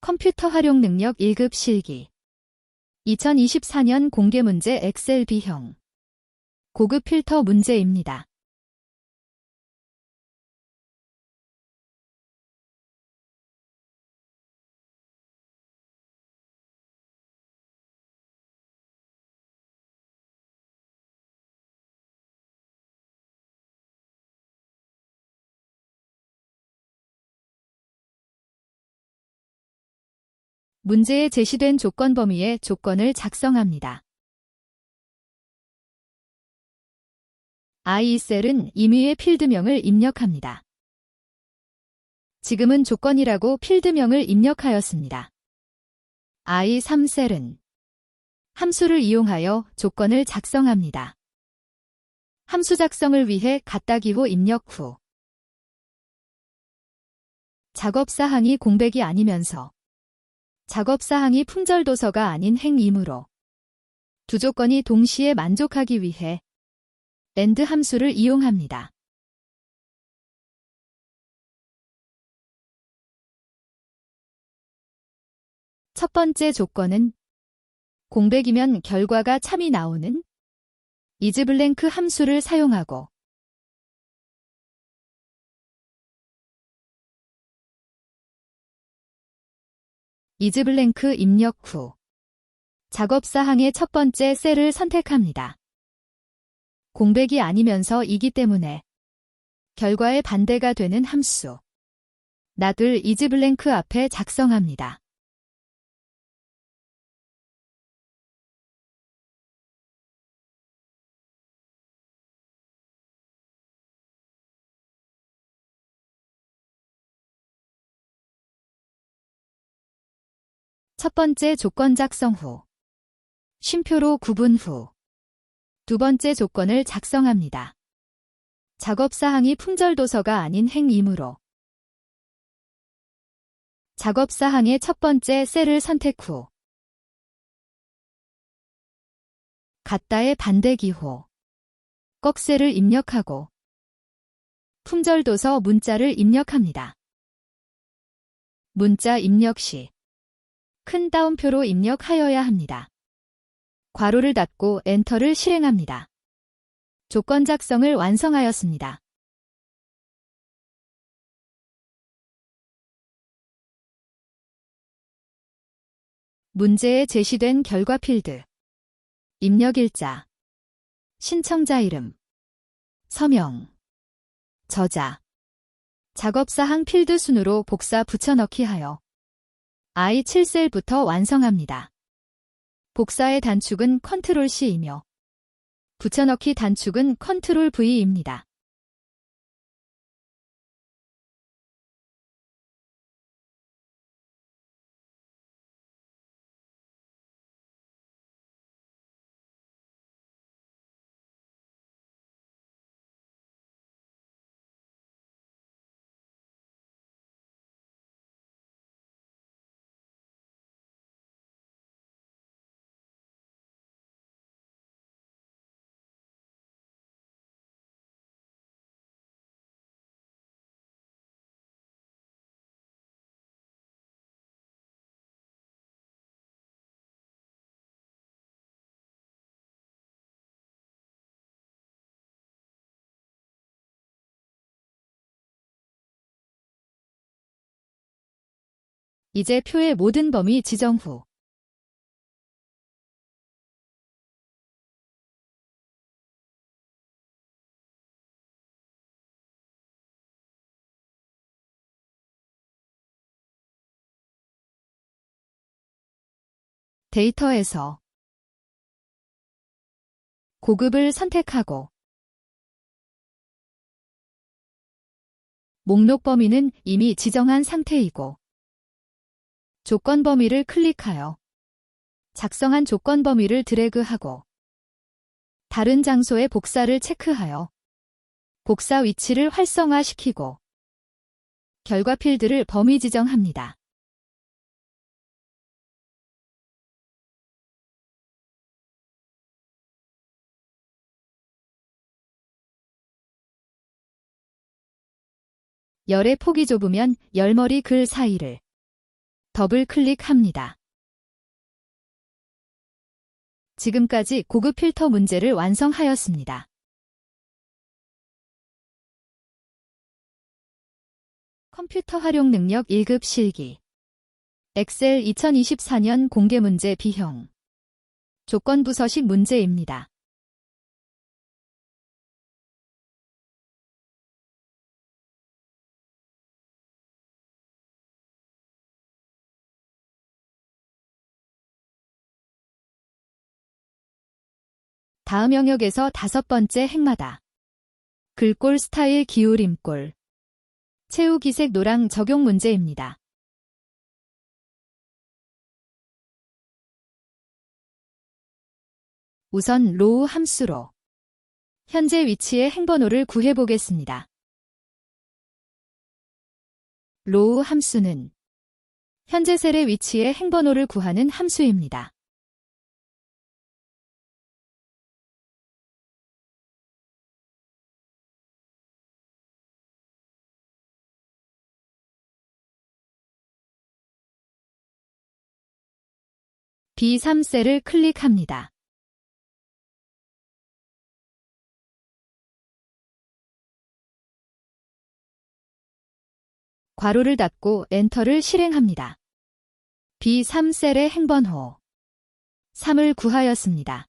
컴퓨터 활용 능력 1급 실기 2024년 공개문제 엑셀 B형 고급 필터 문제입니다. 문제에 제시된 조건 범위의 조건을 작성합니다. I2셀은 임의의 필드명을 입력합니다. 지금은 조건이라고 필드명을 입력하였습니다. I3셀은 함수를 이용하여 조건을 작성합니다. 함수 작성을 위해 갖다 기호 입력 후 작업사항이 공백이 아니면서 작업사항이 품절도서가 아닌 행이므로 두 조건이 동시에 만족하기 위해 AND 함수를 이용합니다. 첫 번째 조건은 공백이면 결과가 참이 나오는 isBlank 함수를 사용하고 isBlank 입력 후 작업사항의 첫 번째 셀을 선택합니다. 공백이 아니면서 이기 때문에 결과의 반대가 되는 함수 not을 isBlank 앞에 작성합니다. 첫 번째 조건 작성 후 쉼표로 구분 후 두 번째 조건을 작성합니다. 작업사항이 품절도서가 아닌 행이므로 작업사항의 첫 번째 셀을 선택 후 같다의 반대 기호 꺽쇠를 입력하고 품절도서 문자를 입력합니다. 문자 입력 시 큰 따옴표로 입력하여야 합니다. 괄호를 닫고 엔터를 실행합니다. 조건 작성을 완성하였습니다. 문제에 제시된 결과 필드 입력일자 신청자 이름 서명 저자 작업사항 필드 순으로 복사 붙여넣기 하여 I7셀부터 완성합니다. 복사의 단축은 Ctrl+C이며 붙여넣기 단축은 Ctrl+V입니다. 이제 표의 모든 범위 지정 후 데이터에서 고급을 선택하고 목록 범위는 이미 지정한 상태이고 조건 범위를 클릭하여 작성한 조건 범위를 드래그하고 다른 장소에 복사를 체크하여 복사 위치를 활성화시키고 결과 필드를 범위 지정합니다. 열의 폭이 좁으면 열머리 글 사이를 더블 클릭합니다. 지금까지 고급 필터 문제를 완성하였습니다. 컴퓨터 활용 능력 1급 실기 엑셀 2024년 공개 문제 B형 조건부 서식 문제입니다. 다음 영역에서 5번째 행마다 글꼴 스타일 기울임꼴 채우기색 노랑 적용 문제입니다. 우선 로우 함수로 현재 위치의 행번호를 구해보겠습니다. 로우 함수는 현재 셀의 위치의 행번호를 구하는 함수입니다. B3셀을 클릭합니다. 괄호를 닫고 엔터를 실행합니다. B3셀의 행번호 3을 구하였습니다.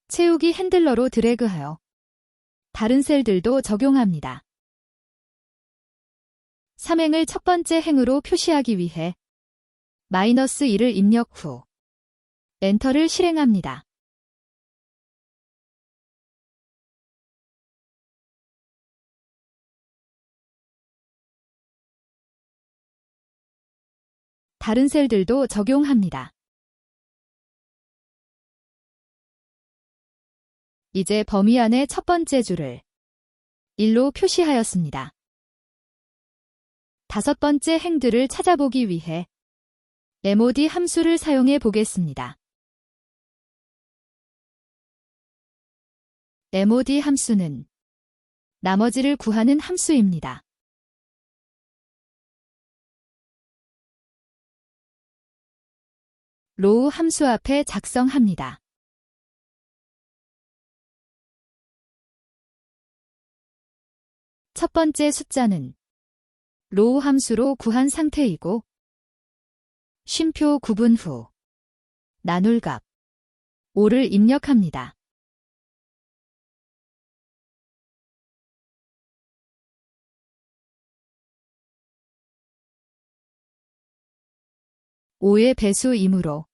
채우기 핸들러로 드래그하여 다른 셀들도 적용합니다. 3행을 첫 번째 행으로 표시하기 위해 -2를 입력 후 엔터를 실행합니다. 다른 셀들도 적용합니다. 이제 범위 안의 첫 번째 줄을 1로 표시하였습니다. 5번째 행들을 찾아보기 위해 mod 함수를 사용해 보겠습니다. mod 함수는 나머지를 구하는 함수입니다. 로우 함수 앞에 작성합니다. 첫 번째 숫자는 로우 함수로 구한 상태이고 쉼표 구분 후 나눌 값 5를 입력합니다. (5의) 배수이므로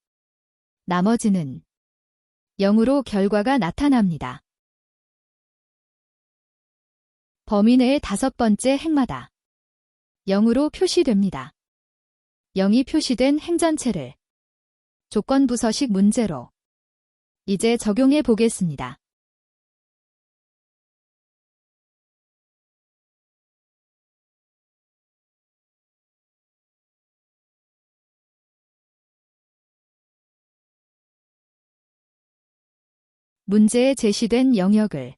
나머지는 0으로 결과가 나타납니다. 범위 내의 5번째 행마다 0으로 표시됩니다. 0이 표시된 행 전체를 조건부 서식 문제로 이제 적용해 보겠습니다. 문제에 제시된 영역을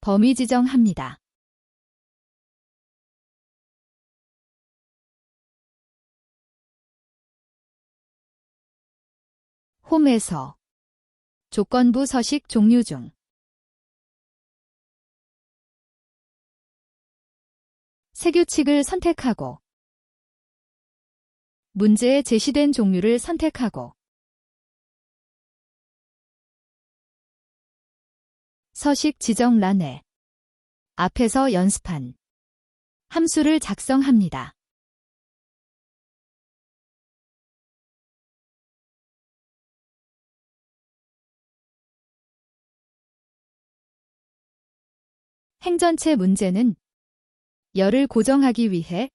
범위 지정합니다. 홈에서 조건부 서식 종류 중 새 규칙을 선택하고 문제에 제시된 종류를 선택하고 서식 지정란에 앞에서 연습한 함수를 작성합니다. 행 전체 문제는 열을 고정하기 위해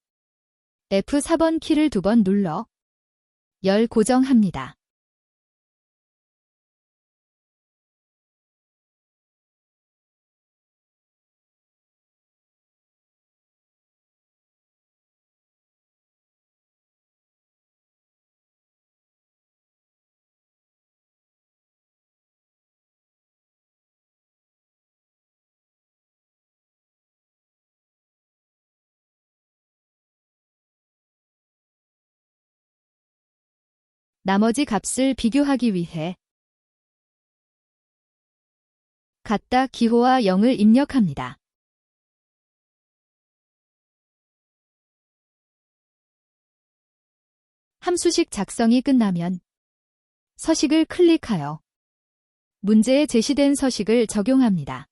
F4번 키를 2번 눌러 열 고정합니다. 나머지 값을 비교하기 위해 같다 기호와 0을 입력합니다. 함수식 작성이 끝나면 서식을 클릭하여 문제에 제시된 서식을 적용합니다.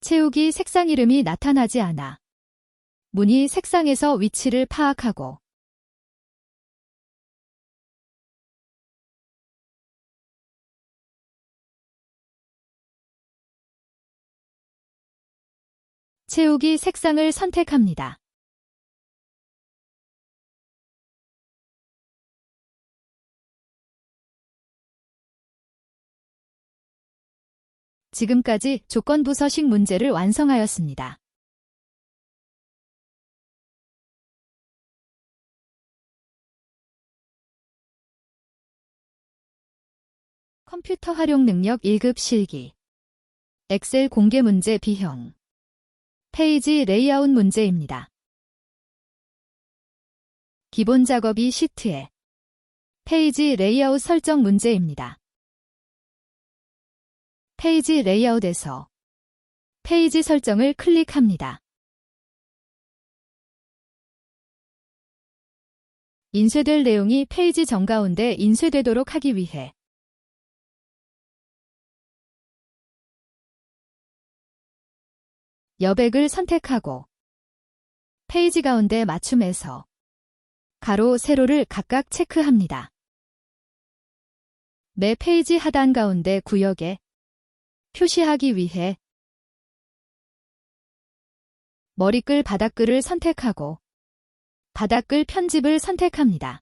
채우기 색상 이름이 나타나지 않아 문의 색상에서 위치를 파악하고 채우기 색상을 선택합니다. 지금까지 조건부 서식 문제를 완성하였습니다. 컴퓨터 활용 능력 1급 실기 엑셀 공개 문제 B형 페이지 레이아웃 문제입니다. 기본 작업이 시트에 페이지 레이아웃 설정 문제입니다. 페이지 레이아웃에서 페이지 설정을 클릭합니다. 인쇄될 내용이 페이지 정가운데 인쇄되도록 하기 위해 여백을 선택하고 페이지 가운데 맞춤해서 가로, 세로를 각각 체크합니다. 매 페이지 하단 가운데 구역에 표시하기 위해 머리글 바닥글을 선택하고 바닥글 편집을 선택합니다.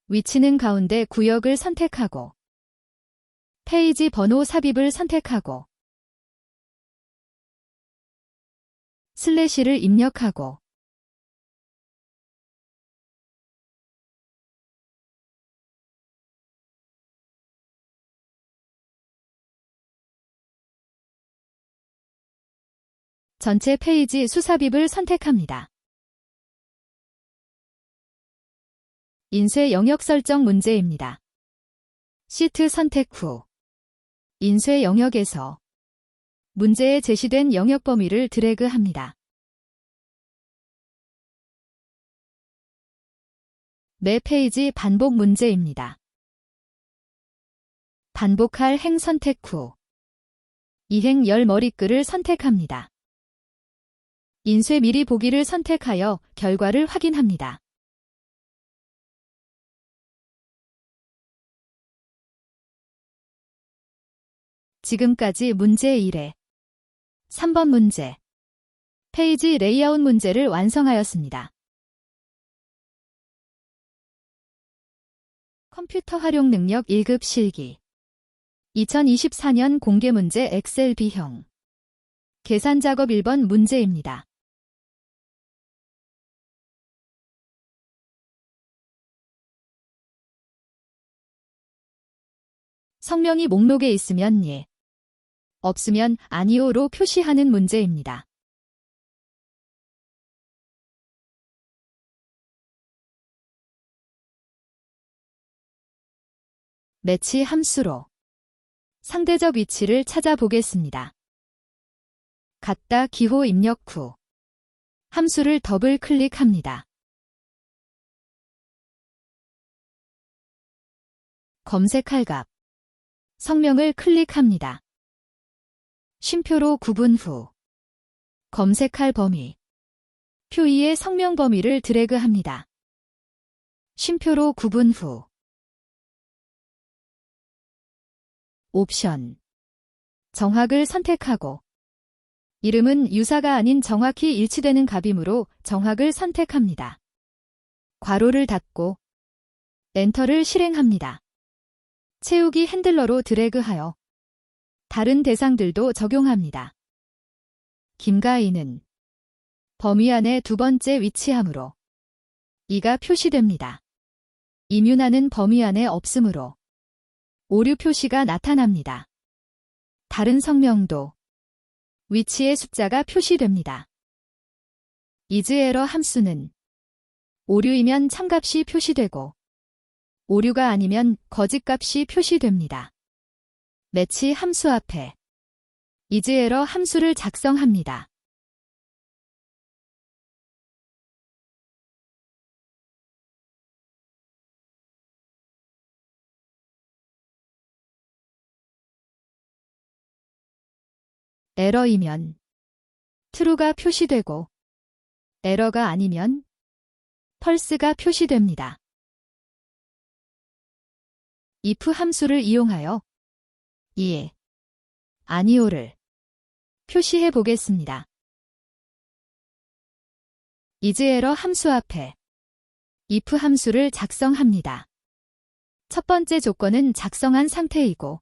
위치는 가운데 구역을 선택하고 페이지 번호 삽입을 선택하고 슬래시를 입력하고 전체 페이지 수삽입을 선택합니다. 인쇄 영역 설정 문제입니다. 시트 선택 후 인쇄 영역에서 문제에 제시된 영역 범위를 드래그합니다. 매 페이지 반복 문제입니다. 반복할 행 선택 후 이행 열 머리글을 선택합니다. 인쇄 미리 보기를 선택하여 결과를 확인합니다. 지금까지 문제 1에 3번 문제 페이지 레이아웃 문제를 완성하였습니다. 컴퓨터 활용 능력 1급 실기 2024년 공개 문제 엑셀 B형 계산 작업 1번 문제입니다. 성명이 목록에 있으면 예, 없으면 아니오로 표시하는 문제입니다. 매치 함수로 상대적 위치를 찾아보겠습니다. 같다 기호 입력 후 함수를 더블 클릭합니다. 검색할 값 성명을 클릭합니다. 쉼표로 구분 후 검색할 범위 표2의 성명 범위를 드래그합니다. 쉼표로 구분 후 옵션 정확을 선택하고 이름은 유사가 아닌 정확히 일치되는 값이므로 정확을 선택합니다. 괄호를 닫고 엔터를 실행합니다. 채우기 핸들러로 드래그하여 다른 대상들도 적용합니다. 김가인은 범위 안에 두 번째 위치하므로 이가 표시됩니다. 임윤아는 범위 안에 없으므로 오류 표시가 나타납니다. 다른 성명도 위치의 숫자가 표시됩니다. isError 함수는 오류이면 참값이 표시되고 오류가 아니면 거짓값이 표시됩니다. 매치 함수 앞에 isError 함수를 작성합니다. 에러이면 true가 표시되고 에러가 아니면 false가 표시됩니다. if 함수를 이용하여 예, 아니오를 표시해 보겠습니다. isError 함수 앞에 if 함수를 작성합니다. 첫 번째 조건은 작성한 상태이고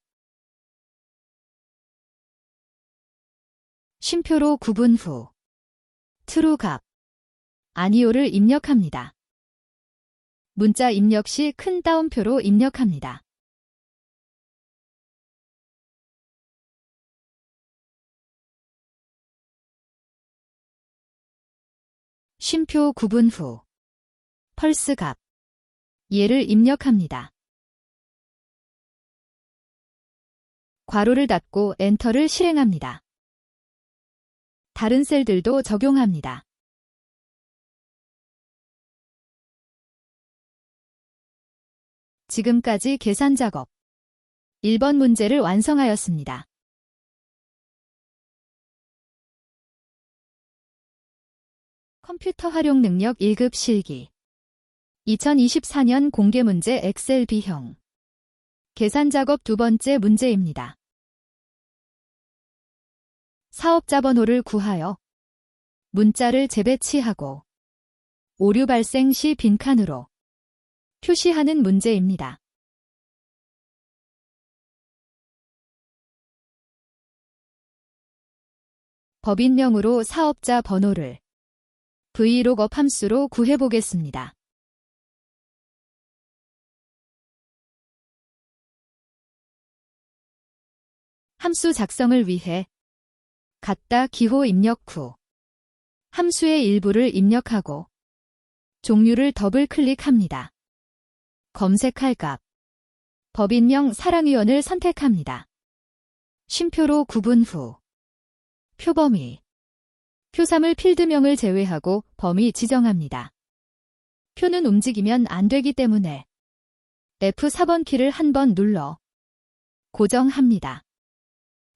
쉼표로 구분 후 true 값 아니오를 입력합니다. 문자 입력 시 큰 따옴표로 입력합니다. 쉼표 구분 후 false 값 얘를 입력합니다. 괄호를 닫고 엔터를 실행합니다. 다른 셀들도 적용합니다. 지금까지 계산 작업 1번 문제를 완성하였습니다. 컴퓨터 활용 능력 1급 실기 2024년 공개 문제 엑셀 B형 계산 작업 두 번째 문제입니다. 사업자 번호를 구하여 문자를 재배치하고 오류 발생 시 빈칸으로 표시하는 문제입니다. 법인명으로 사업자 번호를 vlookup 함수로 구해보겠습니다. 함수 작성을 위해 갖다 기호 입력 후 함수의 일부를 입력하고 종류를 더블 클릭합니다. 검색할 값 법인명 사랑위원을 선택합니다. 쉼표로 구분 후 표범위 표사물 필드명을 제외하고 범위 지정합니다. 표는 움직이면 안 되기 때문에 F4번 키를 한 번 눌러 고정합니다.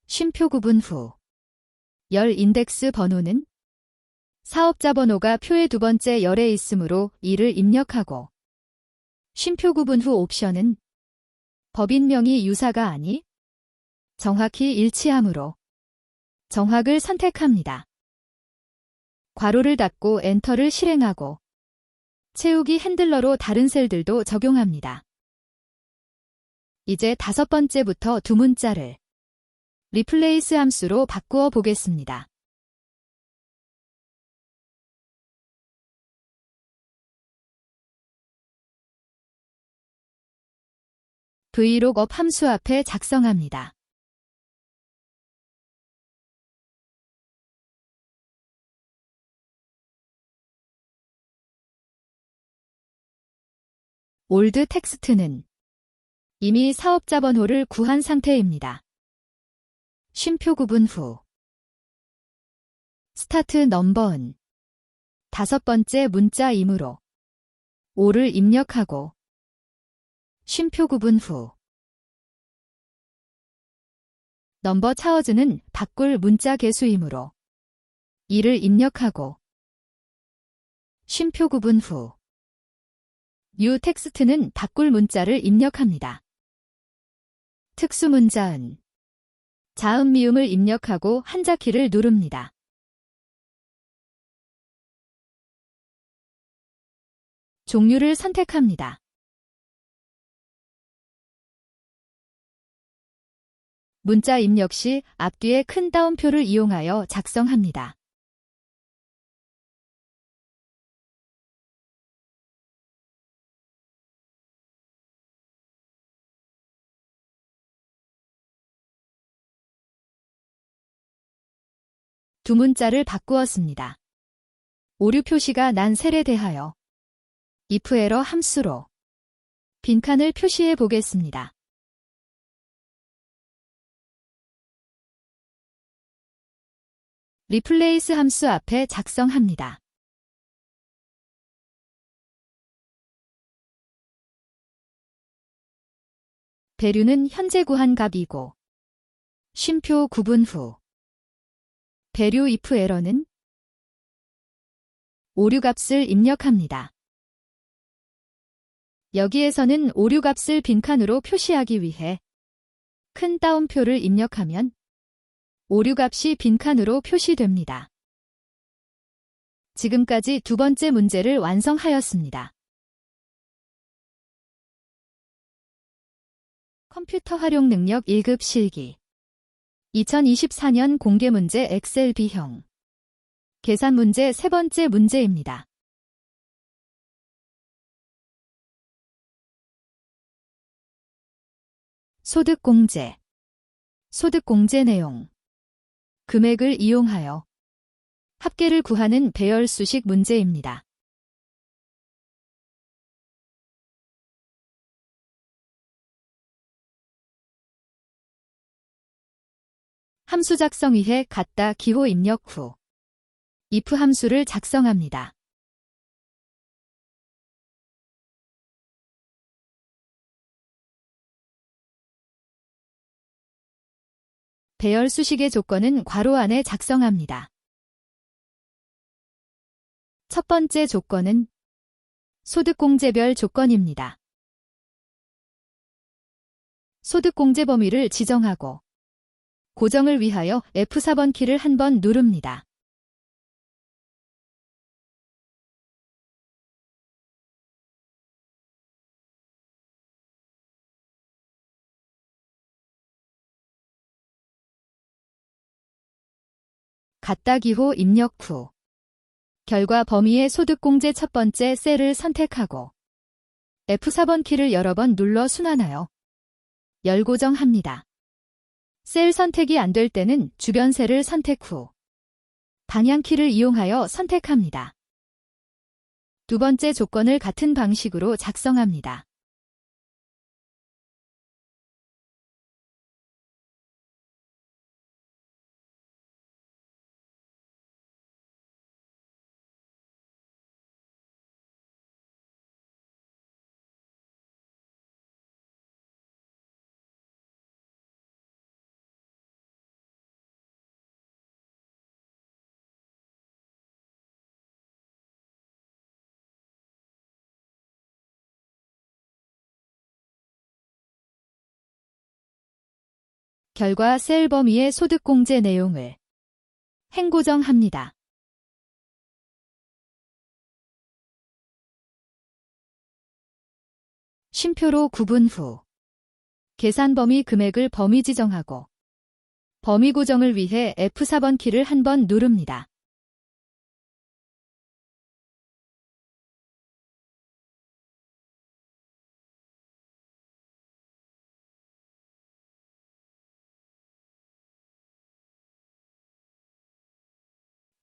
쉼표 구분 후 열 인덱스 번호는 사업자 번호가 표의 두 번째 열에 있으므로 이를 입력하고 쉼표 구분 후 옵션은 법인명이 유사가 아니 정확히 일치하므로 정확을 선택합니다. 괄호를 닫고 엔터를 실행하고 채우기 핸들러로 다른 셀들도 적용합니다. 이제 다섯 번째부터 두 문자를 리플레이스 함수로 바꾸어 보겠습니다. vlookup 함수 앞에 작성합니다. 올드 텍스트는 이미 사업자 번호를 구한 상태입니다. 쉼표 구분 후 스타트 넘버는 다섯 번째 문자이므로 5를 입력하고 쉼표 구분 후 넘버 차어즈는 바꿀 문자 개수이므로 2를 입력하고 쉼표 구분 후 뉴 텍스트는 바꿀 문자를 입력합니다. 특수 문자은 자음 미음을 입력하고 한자키를 누릅니다. 종류를 선택합니다. 문자 입력 시 앞뒤에 큰 따옴표를 이용하여 작성합니다. 두 문자를 바꾸었습니다. 오류 표시가 난 셀에 대하여 if 에러 함수로 빈칸을 표시해 보겠습니다. replace 함수 앞에 작성합니다. 배류는 현재 구한 값이고 쉼표 구분 후 배류 if 에러는 오류 값을 입력합니다. 여기에서는 오류 값을 빈칸으로 표시하기 위해 큰 따옴표를 입력하면 오류 값이 빈칸으로 표시됩니다. 지금까지 두 번째 문제를 완성하였습니다. 컴퓨터 활용 능력 1급 실기 2024년 공개문제 엑셀 B형 계산 문제 세 번째 문제입니다. 소득공제 소득공제 내용 금액을 이용하여 합계를 구하는 배열수식 문제입니다. 함수 작성 위해 갖다 기호 입력 후 if 함수를 작성합니다. 배열 수식의 조건은 괄호 안에 작성합니다. 첫 번째 조건은 소득공제별 조건입니다. 소득공제 범위를 지정하고 고정을 위하여 F4번 키를 한 번 누릅니다. 갖다 기호 입력 후 결과 범위의 소득공제 첫 번째 셀을 선택하고 F4번 키를 여러 번 눌러 순환하여 열 고정합니다. 셀 선택이 안 될 때는 주변 셀을 선택 후 방향키를 이용하여 선택합니다. 두 번째 조건을 같은 방식으로 작성합니다. 결과 셀 범위의 소득공제 내용을 행고정합니다. 쉼표로 구분 후 계산 범위 금액을 범위 지정하고 범위 고정을 위해 F4번 키를 한 번 누릅니다.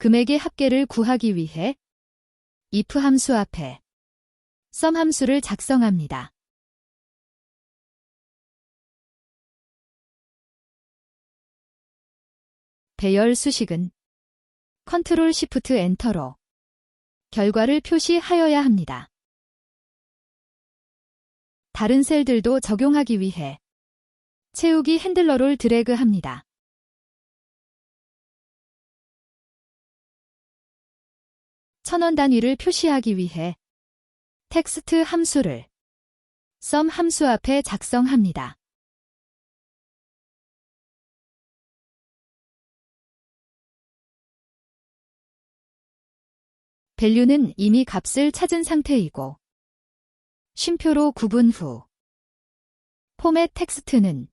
금액의 합계를 구하기 위해 if 함수 앞에 sum 함수를 작성합니다. 배열 수식은 Ctrl Shift 엔터로 결과를 표시하여야 합니다. 다른 셀들도 적용하기 위해 채우기 핸들러를 드래그합니다. 천원 단위를 표시하기 위해 텍스트 함수를 sum 함수 앞에 작성합니다. 밸류는 이미 값을 찾은 상태이고 쉼표로 구분 후 포맷 텍스트는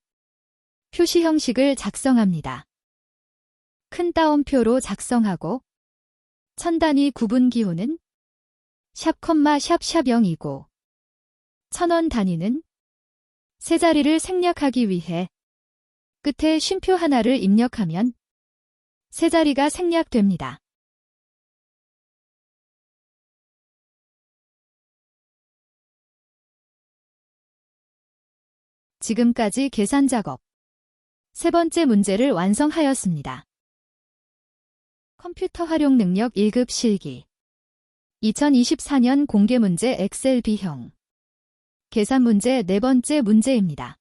표시 형식을 작성합니다. 큰 따옴표로 작성하고 천단위 구분 기호는 샵, 샵 0이고 천원 단위는 세 자리를 생략하기 위해 끝에 쉼표 하나를 입력하면 세 자리가 생략됩니다. 지금까지 계산 작업. 세 번째 문제를 완성하였습니다. 컴퓨터 활용 능력 1급 실기. 2024년 공개 문제 엑셀 B형. 계산 문제 네 번째 문제입니다.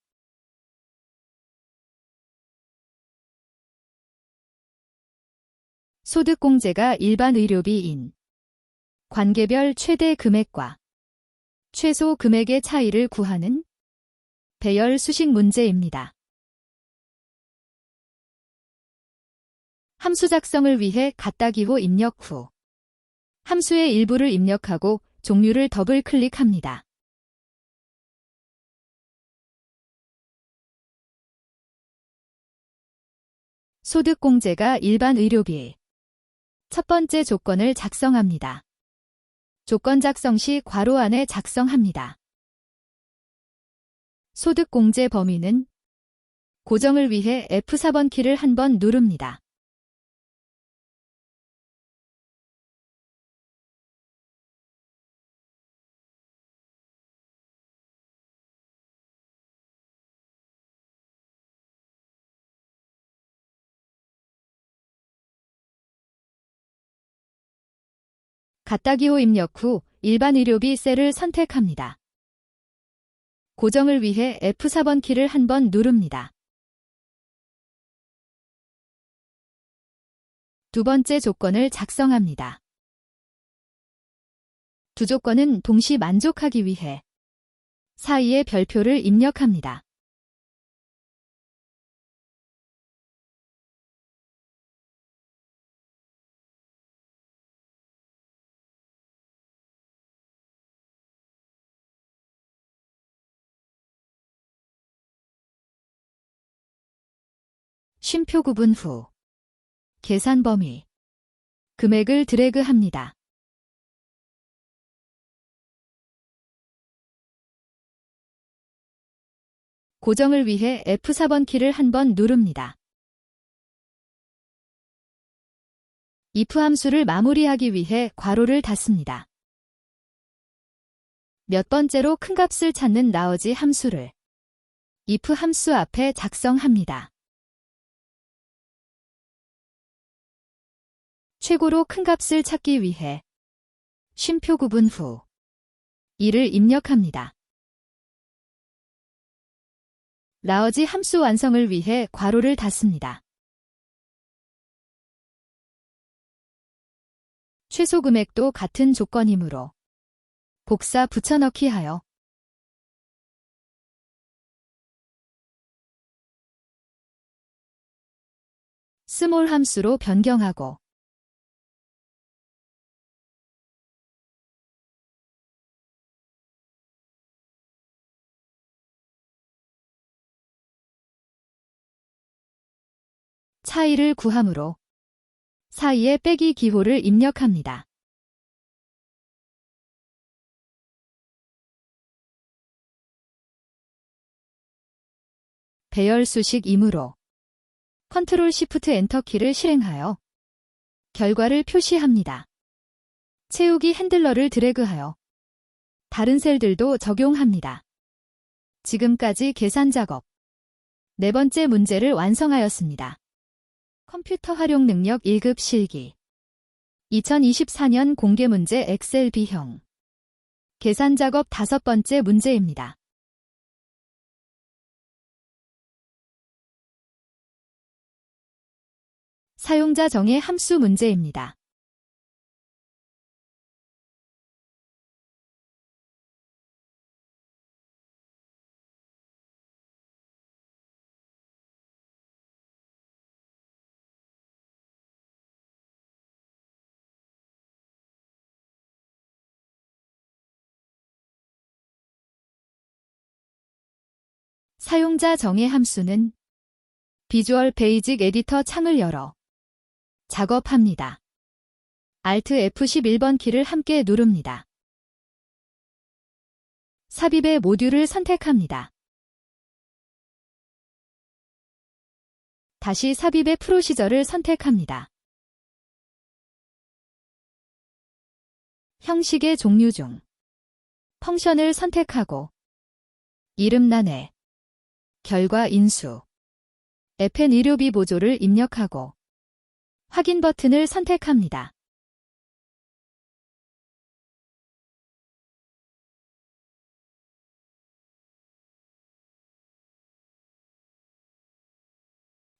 소득공제가 일반 의료비인 관계별 최대 금액과 최소 금액의 차이를 구하는 배열 수식 문제입니다. 함수 작성을 위해 갖다 기호 입력 후 함수의 일부를 입력하고 종류를 더블 클릭합니다. 소득공제가 일반 의료비. 첫 번째 조건을 작성합니다. 조건 작성 시 괄호 안에 작성합니다. 소득공제 범위는 고정을 위해 F4번 키를 한 번 누릅니다. 갖다 기호 입력 후 일반 의료비 셀을 선택합니다. 고정을 위해 F4번 키를 한 번 누릅니다. 두 번째 조건을 작성합니다. 두 조건은 동시 만족하기 위해 사이에 별표를 입력합니다. 쉼표 구분 후 계산 범위, 금액을 드래그합니다. 고정을 위해 F4번 키를 한 번 누릅니다. if 함수를 마무리하기 위해 괄호를 닫습니다. 몇 번째로 큰 값을 찾는 나머지 함수를 if 함수 앞에 작성합니다. 최고로 큰 값을 찾기 위해 쉼표 구분 후 2를 입력합니다. 라어지 함수 완성을 위해 괄호를 닫습니다. 최소 금액도 같은 조건이므로 복사 붙여넣기 하여 스몰 함수로 변경하고 차이를 구함으로 사이에 빼기 기호를 입력합니다. 배열 수식이므로 컨트롤 시프트 엔터 키를 실행하여 결과를 표시합니다. 채우기 핸들러를 드래그하여 다른 셀들도 적용합니다. 지금까지 계산 작업 네 번째 문제를 완성하였습니다. 컴퓨터 활용 능력 1급 실기 2024년 공개 문제 엑셀 B형 계산 작업 다섯 번째 문제입니다. 사용자 정의 함수 문제입니다. 사용자 정의 함수는 비주얼 베이직 에디터 창을 열어 작업합니다. Alt F11번 키를 함께 누릅니다. 삽입의 모듈을 선택합니다. 다시 삽입의 프로시저를 선택합니다. 형식의 종류 중 펑션을 선택하고 이름란에 결과 인수, FN 의료비 보조를 입력하고 확인 버튼을 선택합니다.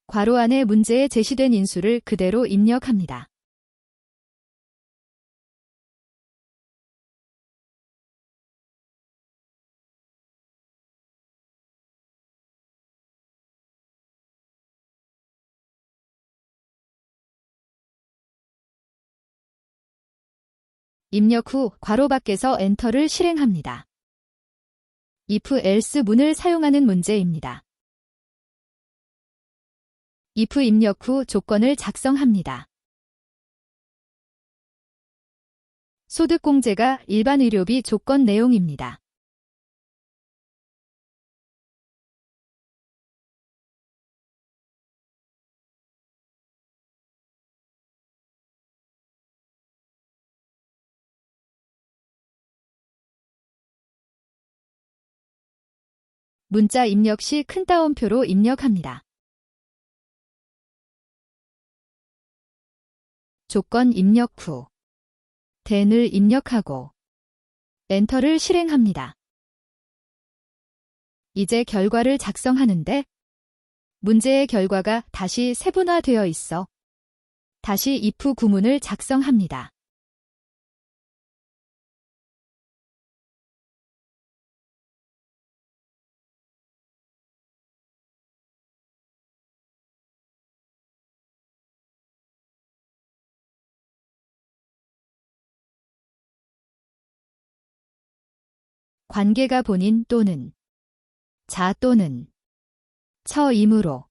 괄호 안에 문제에 제시된 인수를 그대로 입력합니다. 입력 후 괄호 밖에서 엔터를 실행합니다. if else 문을 사용하는 문제입니다. if 입력 후 조건을 작성합니다. 소득공제가 일반 의료비 조건 내용입니다. 문자 입력 시 큰 따옴표로 입력합니다. 조건 입력 후 then을 입력하고 엔터를 실행합니다. 이제 결과를 작성하는데 문제의 결과가 다시 세분화되어 있어 다시 if 구문을 작성합니다. 관계가 본인 또는 자 또는 처이므로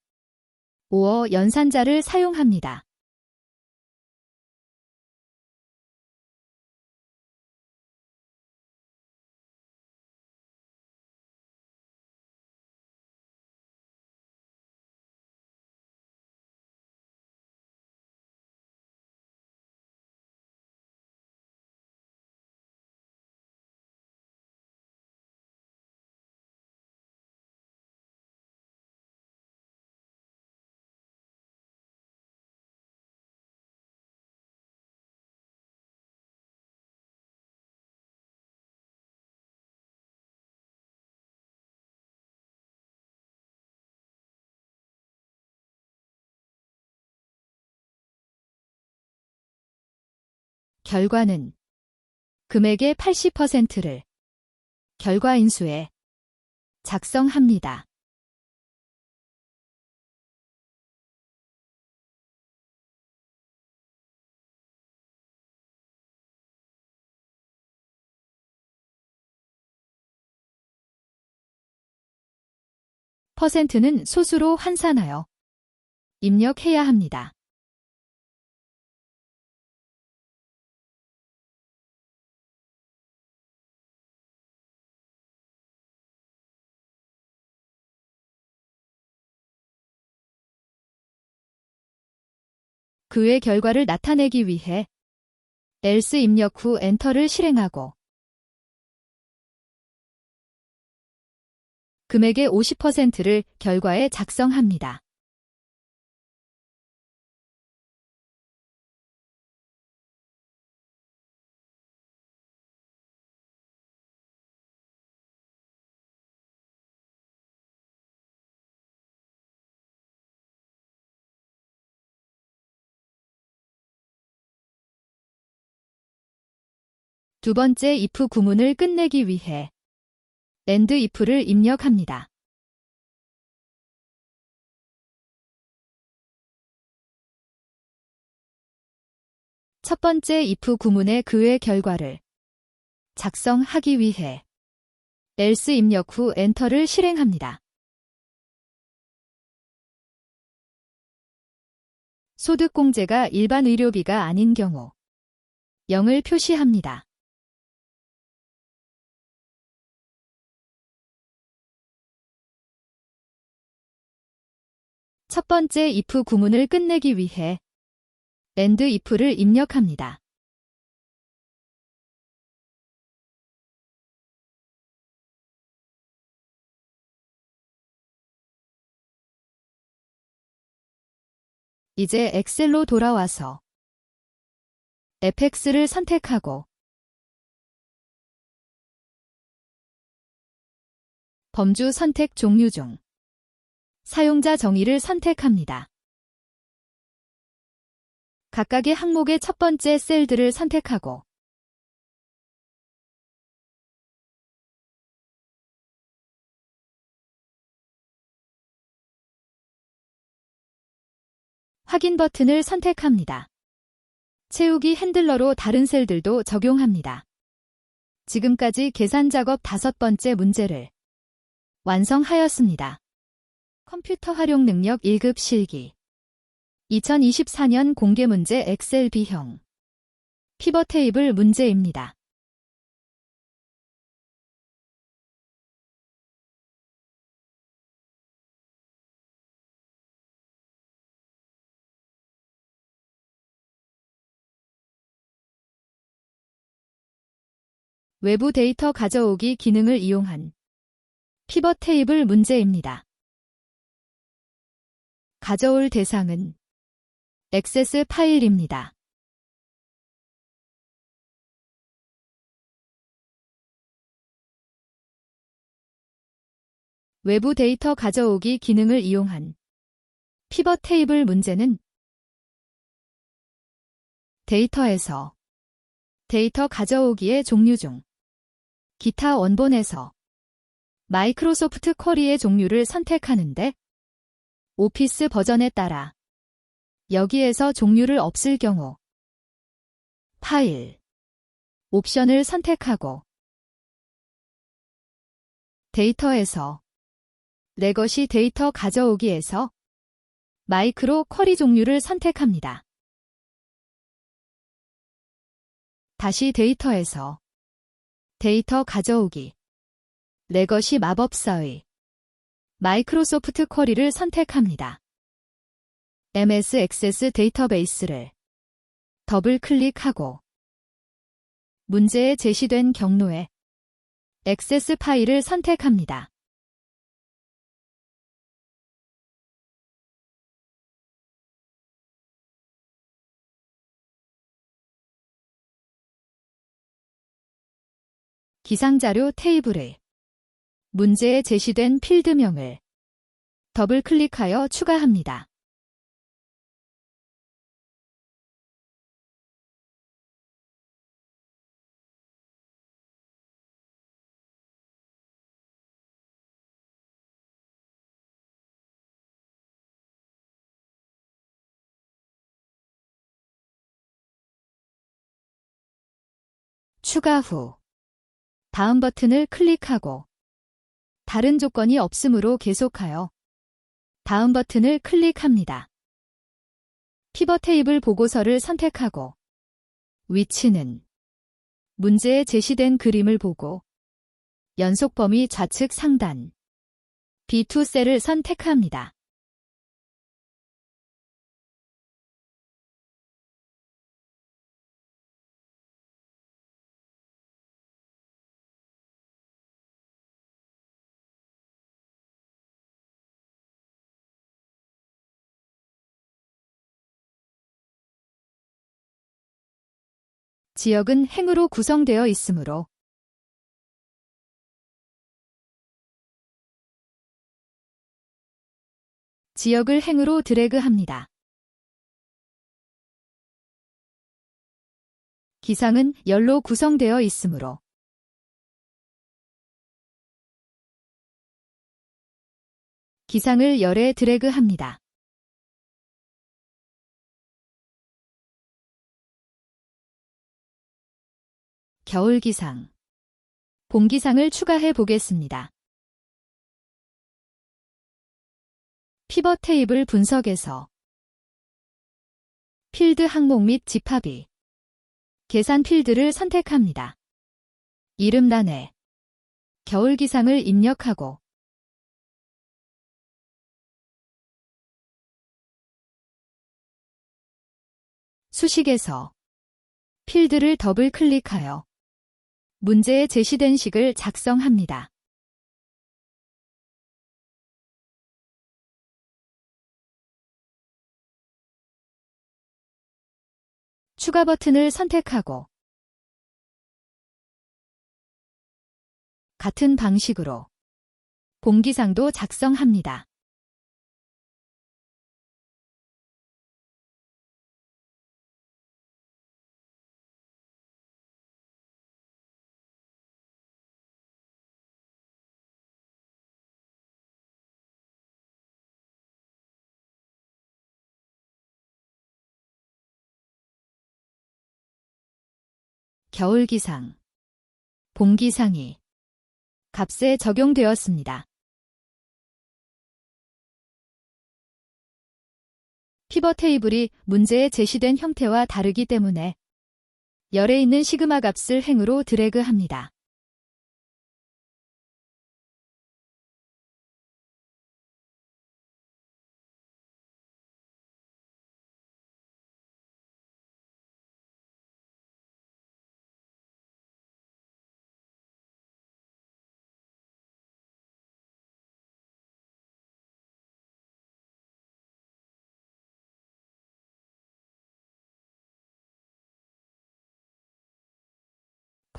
오어 연산자를 사용합니다. 결과는 금액의 80%를 결과 인수에 작성합니다. 퍼센트는 소수로 환산하여 입력해야 합니다. 그 외 결과를 나타내기 위해 else 입력 후 엔터를 실행하고 금액의 50%를 결과에 작성합니다. 두 번째 if 구문을 끝내기 위해 end if를 입력합니다. 첫 번째 if 구문의 그 외 결과를 작성하기 위해 else 입력 후 엔터를 실행합니다. 소득공제가 일반 의료비가 아닌 경우 0을 표시합니다. 첫 번째 if 구문을 끝내기 위해 and if를 입력합니다. 이제 엑셀로 돌아와서 fx를 선택하고 범주 선택 종류 중 사용자 정의를 선택합니다. 각각의 항목의 첫 번째 셀들을 선택하고 확인 버튼을 선택합니다. 채우기 핸들러로 다른 셀들도 적용합니다. 지금까지 계산 작업 5번째 문제를 완성하였습니다. 컴퓨터 활용 능력 1급 실기 2024년 공개 문제 엑셀 B형 피벗 테이블 문제입니다. 외부 데이터 가져오기 기능을 이용한 피벗 테이블 문제입니다. 가져올 대상은 액세스 파일입니다. 외부 데이터 가져오기 기능을 이용한 피벗 테이블 문제는 데이터에서 데이터 가져오기의 종류 중 기타 원본에서 마이크로소프트 쿼리의 종류를 선택하는데 오피스 버전에 따라 여기에서 종류를 없을 경우 파일 옵션을 선택하고 데이터에서 레거시 데이터 가져오기에서 마이크로 쿼리 종류를 선택합니다. 다시 데이터에서 데이터 가져오기 레거시 마법사의 마이크로소프트 쿼리를 선택합니다. MS 액세스 데이터베이스를 더블 클릭하고 문제에 제시된 경로에 액세스 파일을 선택합니다. 기상자료 테이블에 문제에 제시된 필드명을 더블 클릭하여 추가합니다. 추가 후 다음 버튼을 클릭하고 다른 조건이 없으므로 계속하여 다음 버튼을 클릭합니다. 피벗 테이블 보고서를 선택하고 위치는 문제에 제시된 그림을 보고 연속 범위 좌측 상단 B2 셀을 선택합니다. 지역은 행으로 구성되어 있으므로 지역을 행으로 드래그합니다. 기상은 열로 구성되어 있으므로 기상을 열에 드래그합니다. 겨울 기상, 봄 기상을 추가해 보겠습니다. 피벗 테이블 분석에서 필드 항목 및 집합이 계산 필드를 선택합니다. 이름란에 겨울 기상을 입력하고 수식에서 필드를 더블 클릭하여 문제에 제시된 식을 작성합니다. 추가 버튼을 선택하고 같은 방식으로 공기상도 작성합니다. 겨울기상, 봄기상이 값에 적용되었습니다. 피벗 테이블이 문제에 제시된 형태와 다르기 때문에 열에 있는 시그마 값을 행으로 드래그합니다.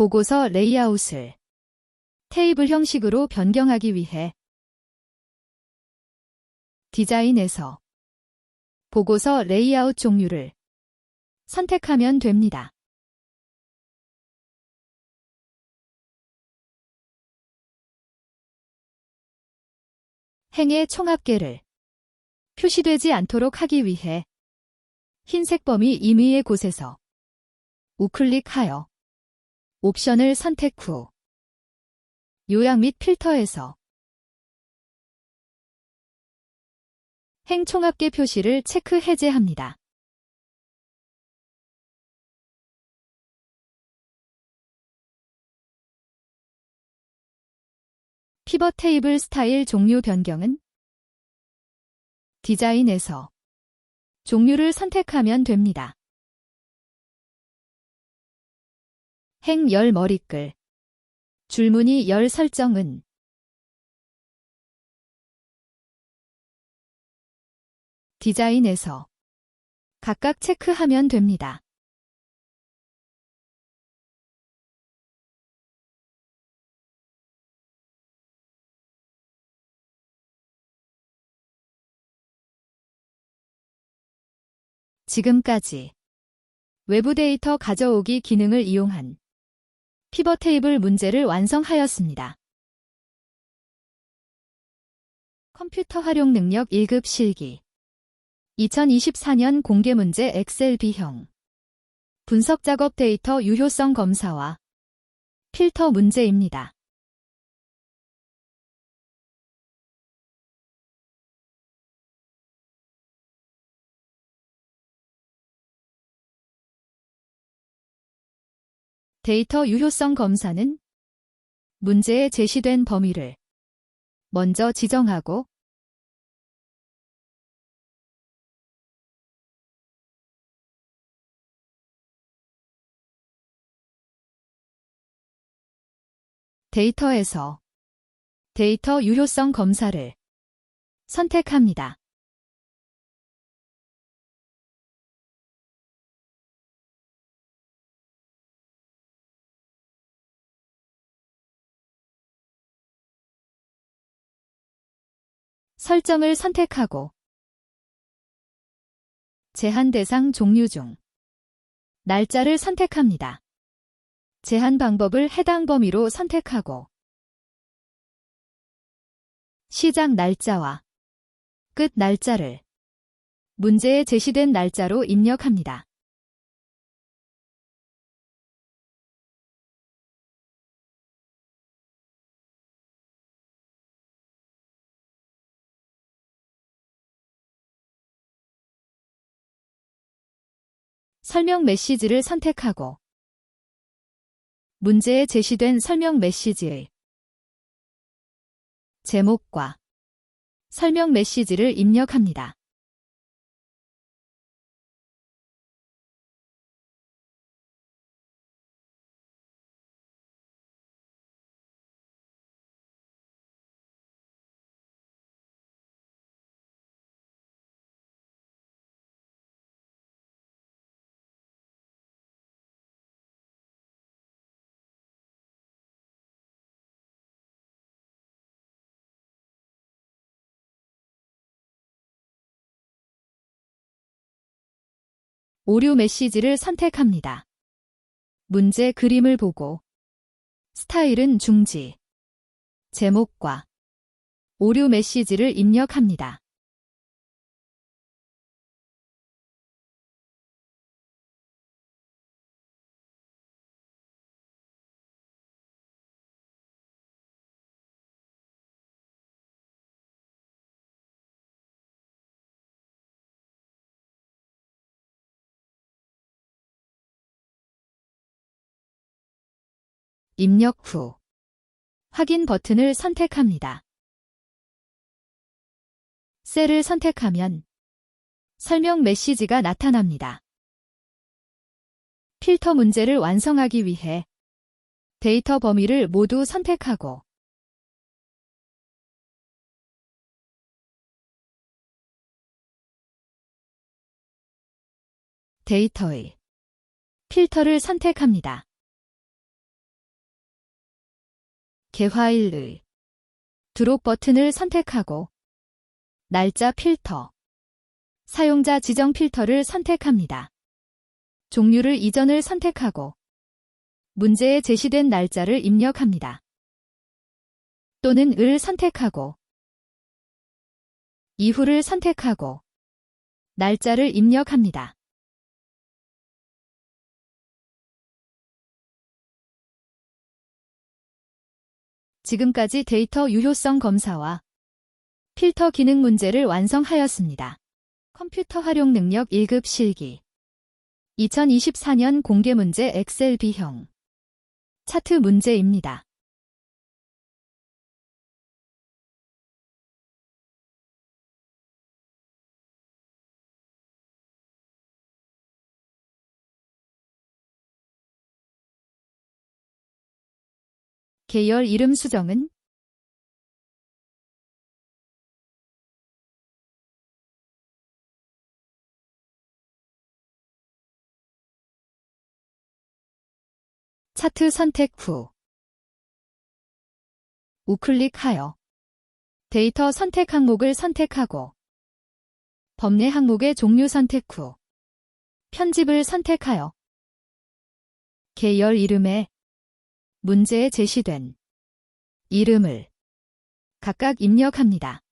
보고서 레이아웃을 테이블 형식으로 변경하기 위해 디자인에서 보고서 레이아웃 종류를 선택하면 됩니다. 행의 총합계를 표시되지 않도록 하기 위해 흰색 범위 임의의 곳에서 우클릭하여 옵션을 선택 후 요약 및 필터에서 행 총합계 표시를 체크 해제합니다. 피벗 테이블 스타일 종류 변경은 디자인에서 종류를 선택하면 됩니다. 행 열 머리글, 줄무늬 열 설정은 디자인에서 각각 체크하면 됩니다. 지금까지 외부 데이터 가져오기 기능을 이용한 피벗 테이블 문제를 완성하였습니다. 컴퓨터 활용 능력 1급 실기 2024년 공개 문제 엑셀 B형 분석 작업 데이터 유효성 검사와 필터 문제입니다. 데이터 유효성 검사는 문제에 제시된 범위를 먼저 지정하고 데이터에서 데이터 유효성 검사를 선택합니다. 설정을 선택하고 제한 대상 종류 중 날짜를 선택합니다. 제한 방법을 해당 범위로 선택하고 시작 날짜와 끝 날짜를 문제에 제시된 날짜로 입력합니다. 설명 메시지를 선택하고 문제에 제시된 설명 메시지의 제목과 설명 메시지를 입력합니다. 오류 메시지를 선택합니다. 문제 그림을 보고 스타일은 중지, 제목과 오류 메시지를 입력합니다. 입력 후 확인 버튼을 선택합니다. 셀을 선택하면 설명 메시지가 나타납니다. 필터 문제를 완성하기 위해 데이터 범위를 모두 선택하고 데이터의 필터를 선택합니다. 개화일의 드롭 버튼을 선택하고 날짜 필터, 사용자 지정 필터를 선택합니다. 종류를 이전을 선택하고 문제에 제시된 날짜를 입력합니다. 또는 을 선택하고 이후를 선택하고 날짜를 입력합니다. 지금까지 데이터 유효성 검사와 필터 기능 문제를 완성하였습니다. 컴퓨터 활용 능력 1급 실기 2024년 공개 문제 엑셀 B형 차트 문제입니다. 계열 이름 수정은 차트 선택 후 우클릭하여 데이터 선택 항목을 선택하고 법례 항목의 종류 선택 후 편집을 선택하여 계열 이름에 문제에 제시된 이름을 각각 입력합니다.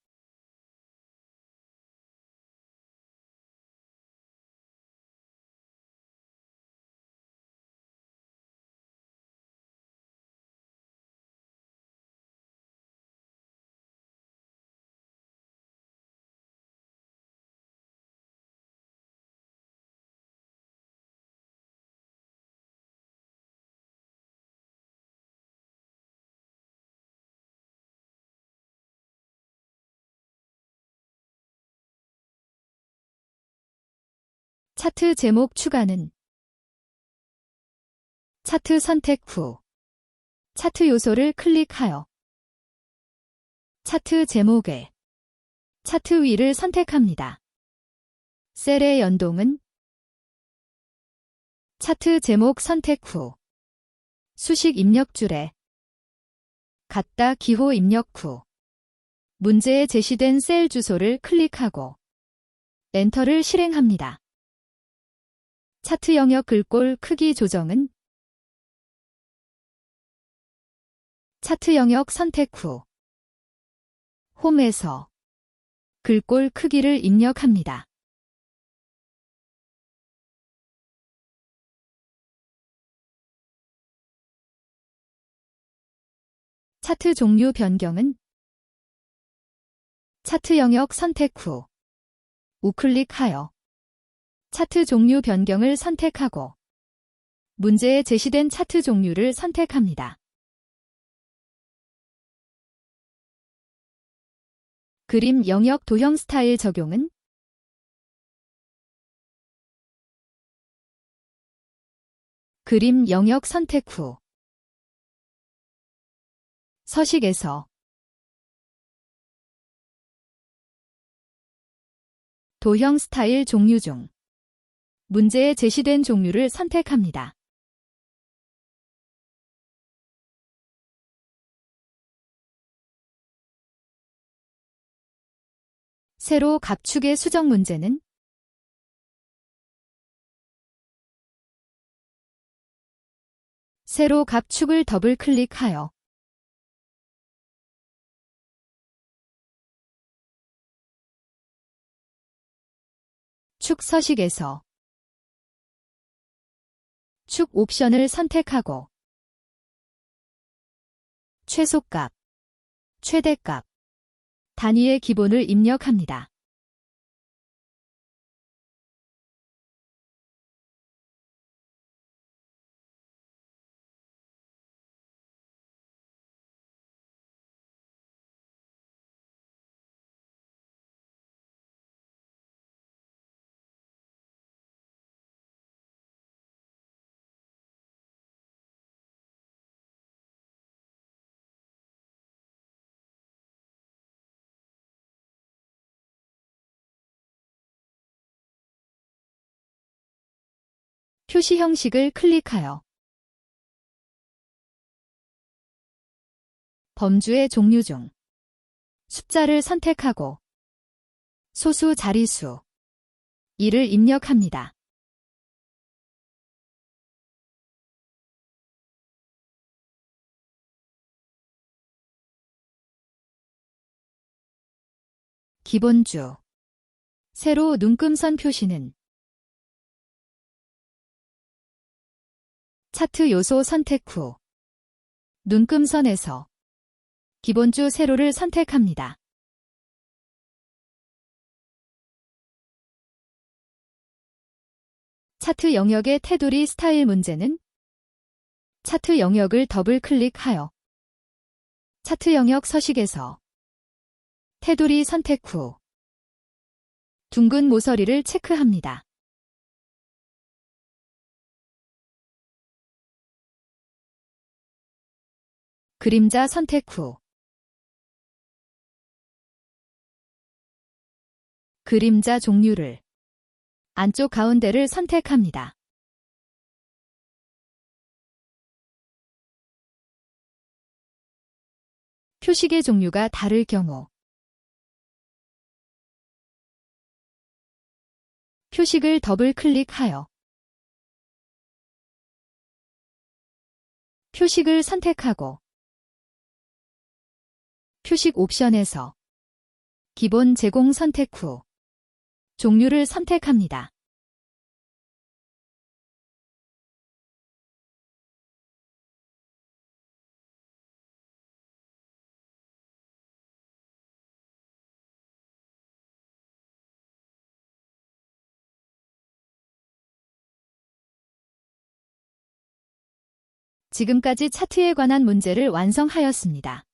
차트 제목 추가는 차트 선택 후 차트 요소를 클릭하여 차트 제목에 차트 위를 선택합니다. 셀의 연동은 차트 제목 선택 후 수식 입력줄에 같다 기호 입력 후 문제에 제시된 셀 주소를 클릭하고 엔터를 실행합니다. 차트 영역 글꼴 크기 조정은 차트 영역 선택 후 홈에서 글꼴 크기를 입력합니다. 차트 종류 변경은 차트 영역 선택 후 우클릭하여 차트 종류 변경을 선택하고 문제에 제시된 차트 종류를 선택합니다. 그림 영역 도형 스타일 적용은 그림 영역 선택 후 서식에서 도형 스타일 종류 중 문제에 제시된 종류를 선택합니다. 세로 갑축의 수정 문제는 세로 갑축을 더블 클릭하여 축 서식에서 축 옵션을 선택하고 최소값, 최대값, 단위의 기본을 입력합니다. 표시 형식을 클릭하여 범주의 종류 중 숫자를 선택하고 소수 자리수 2를 입력합니다. 기본주 세로 눈금선 표시는 차트 요소 선택 후 눈금선에서 기본주 세로를 선택합니다. 차트 영역의 테두리 스타일 문제는 차트 영역을 더블 클릭하여 차트 영역 서식에서 테두리 선택 후 둥근 모서리를 체크합니다. 그림자 선택 후 그림자 종류를 안쪽 가운데를 선택합니다. 표식의 종류가 다를 경우 표식을 더블 클릭하여 표식을 선택하고 표식 옵션에서 기본 제공 선택 후 종류를 선택합니다. 지금까지 차트에 관한 문제를 완성하였습니다.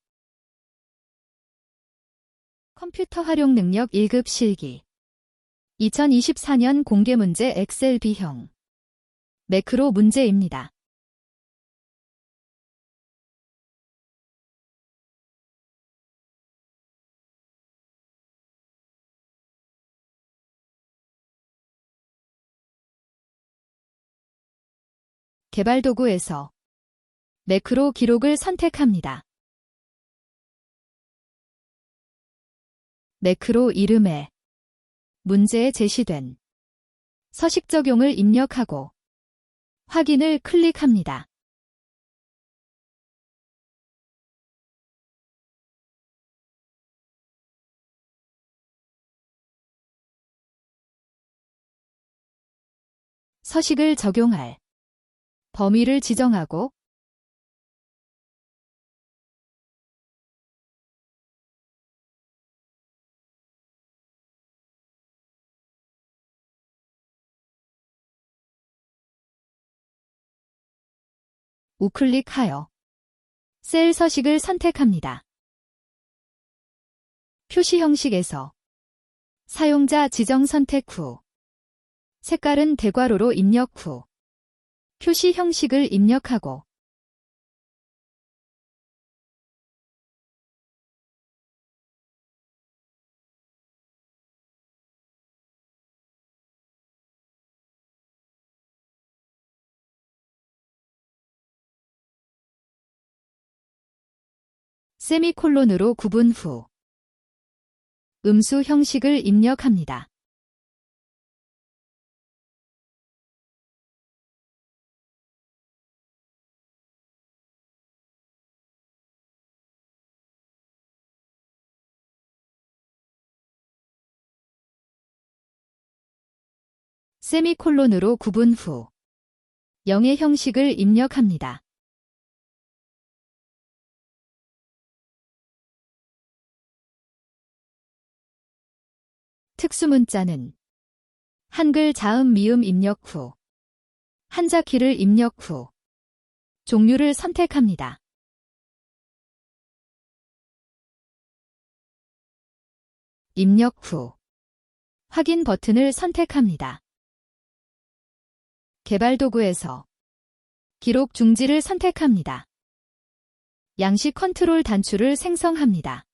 컴퓨터 활용 능력 1급 실기 2024년 공개 문제 엑셀 B형 매크로 문제입니다. 개발 도구에서 매크로 기록을 선택합니다. 매크로 이름에 문제에 제시된 서식 적용을 입력하고 확인을 클릭합니다. 서식을 적용할 범위를 지정하고 우클릭하여 셀 서식을 선택합니다. 표시 형식에서 사용자 지정 선택 후 색깔은 대괄호로 입력 후 표시 형식을 입력하고 세미콜론으로 구분 후 음수 형식을 입력합니다. 세미콜론으로 구분 후 0의 형식을 입력합니다. 특수문자는 한글 자음 미음 입력 후 한자키를 입력 후 종류를 선택합니다. 입력 후 확인 버튼을 선택합니다. 개발 도구에서 기록 중지를 선택합니다. 양식 컨트롤 단추를 생성합니다.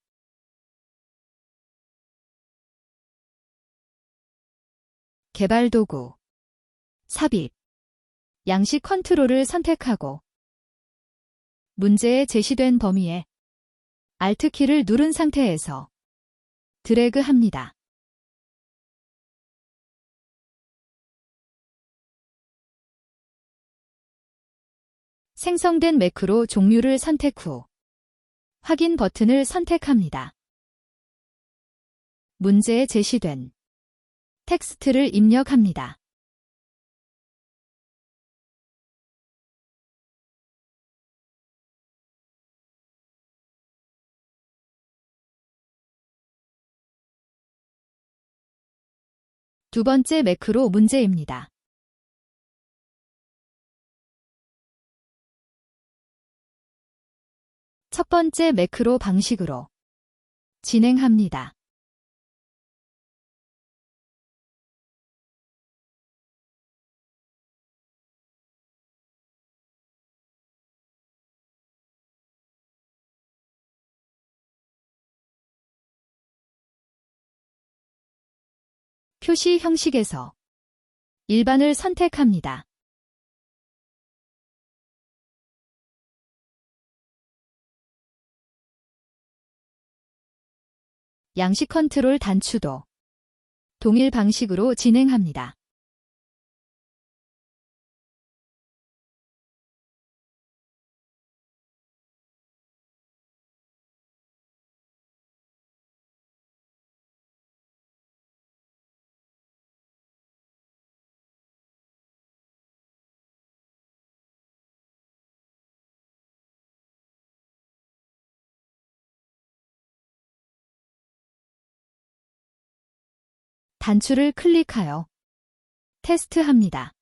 개발 도구 삽입 양식 컨트롤을 선택하고 문제에 제시된 범위에 Alt키를 누른 상태에서 드래그합니다. 생성된 매크로 종류를 선택 후 확인 버튼을 선택합니다. 문제에 제시된 텍스트를 입력합니다. 두 번째 매크로 문제입니다. 첫 번째 매크로 방식으로 진행합니다. 표시 형식에서 일반을 선택합니다. 양식 컨트롤 단추도 동일 방식으로 진행합니다. 단추를 클릭하여 테스트합니다.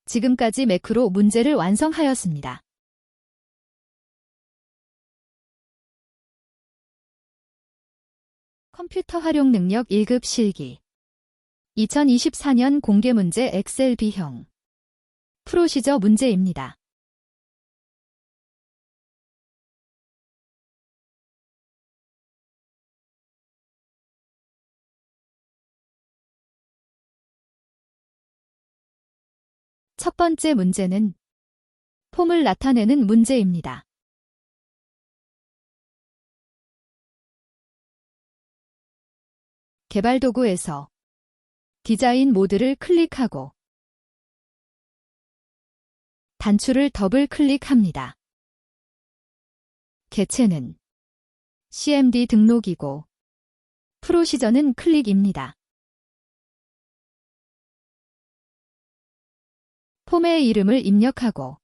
지금까지 매크로 문제를 완성하였습니다. 컴퓨터 활용 능력 1급 실기 2024년 공개 문제 엑셀 B형 프로시저 문제입니다. 첫 번째 문제는 폼을 나타내는 문제입니다. 개발 도구에서 디자인 모드를 클릭하고 단추를 더블 클릭합니다. 개체는 CMD 등록이고 프로시저는 클릭입니다. 폼의 이름을 입력하고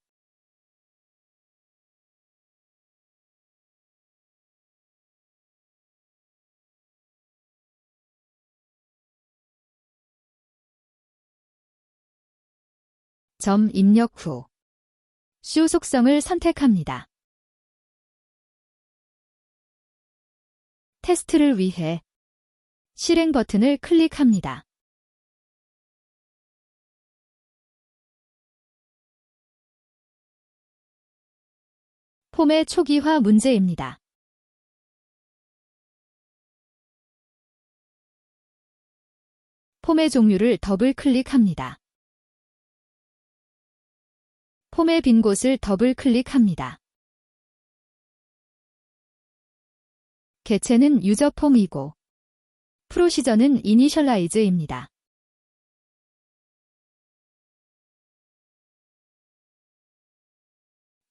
점 입력 후 쇼 속성을 선택합니다. 테스트를 위해 실행 버튼을 클릭합니다. 폼의 초기화 문제입니다. 폼의 종류를 더블 클릭합니다. 폼의 빈 곳을 더블 클릭합니다. 개체는 유저 폼이고 프로시저는 이니셜라이즈입니다.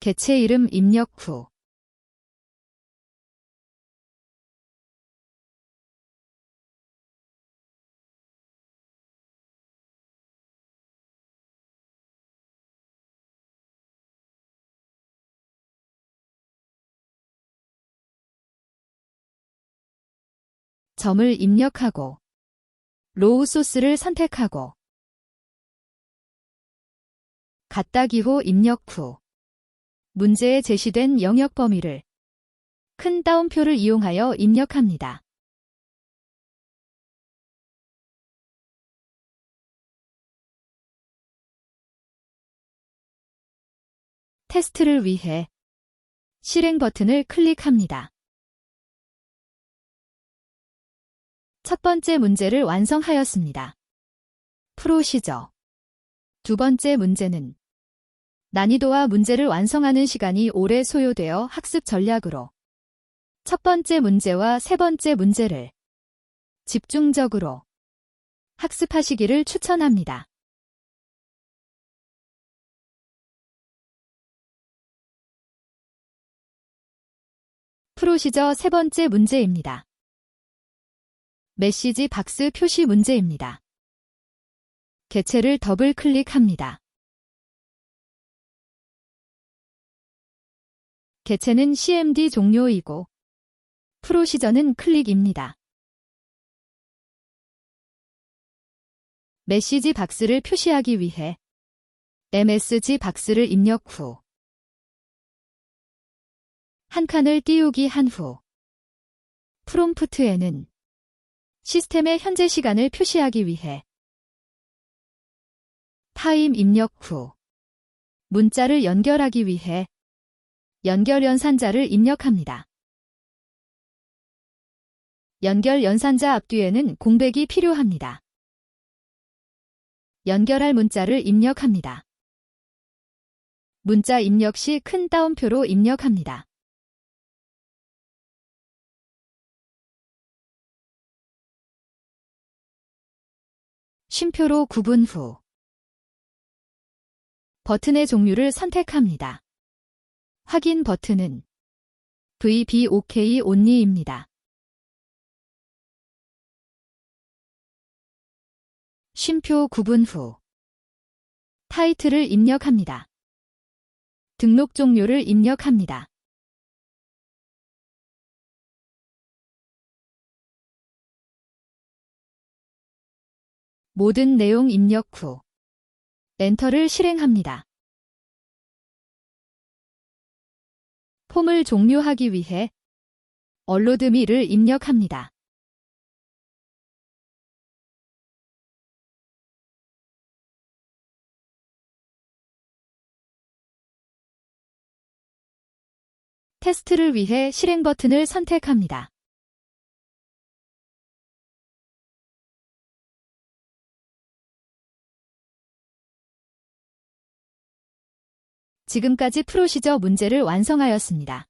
개체 이름 입력 후 점을 입력하고 로우 소스를 선택하고 갖다 기호 입력 후 문제에 제시된 영역 범위를 큰 따옴표를 이용하여 입력합니다. 테스트를 위해 실행 버튼을 클릭합니다. 첫 번째 문제를 완성하였습니다. 프로시저. 두 번째 문제는 난이도와 문제를 완성하는 시간이 오래 소요되어 학습 전략으로 첫 번째 문제와 세 번째 문제를 집중적으로 학습하시기를 추천합니다. 프로시저 세 번째 문제입니다. 메시지 박스 표시 문제입니다. 개체를 더블 클릭합니다. 개체는 CMD 종료이고 프로시저는 클릭입니다. 메시지 박스를 표시하기 위해 MSG 박스를 입력 후 한 칸을 띄우기 한 후 프롬프트에는 시스템의 현재 시간을 표시하기 위해 타임 입력 후 문자를 연결하기 위해 연결 연산자를 입력합니다. 연결 연산자 앞뒤에는 공백이 필요합니다. 연결할 문자를 입력합니다. 문자 입력 시 큰 따옴표로 입력합니다. 쉼표로 구분 후 버튼의 종류를 선택합니다. 확인 버튼은 VBOK only입니다. 쉼표 구분 후 타이틀을 입력합니다. 등록 종료를 입력합니다. 모든 내용 입력 후 엔터를 실행합니다. 폼을 종료하기 위해 업로드 미를 입력합니다. 테스트를 위해 실행 버튼을 선택합니다. 지금까지 프로시저 문제를 완성하였습니다.